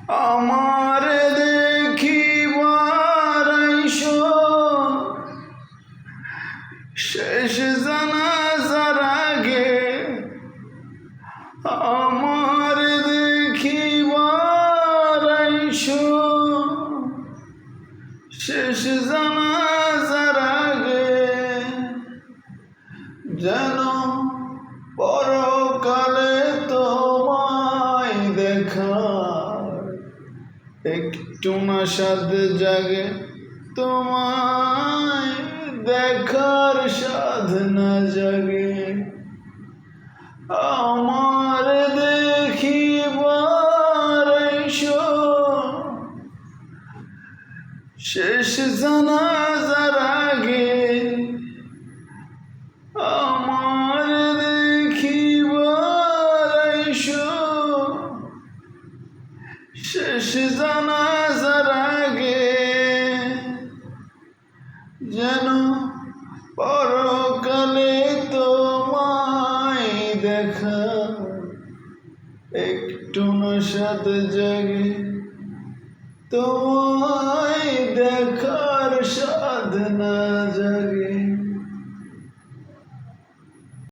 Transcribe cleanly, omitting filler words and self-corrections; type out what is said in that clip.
আমার দেখিবার আইসো শেষ জানাজার আগে, আমার দেখিবার আইসো শেষ জানাজার আগে, যেন পরকালে তোমায় দেখার একটু না সাধ জাগে, তোমায় দেখার সাধনা জাগে। আমার দেখিবার আইসো শেষ জানাজার আগে, আমার দেখিবার আইসো শেষ জানাজার আগে, যেন পরকালে তোমায় দেখা একটু না সাথে জাগে, তোমায়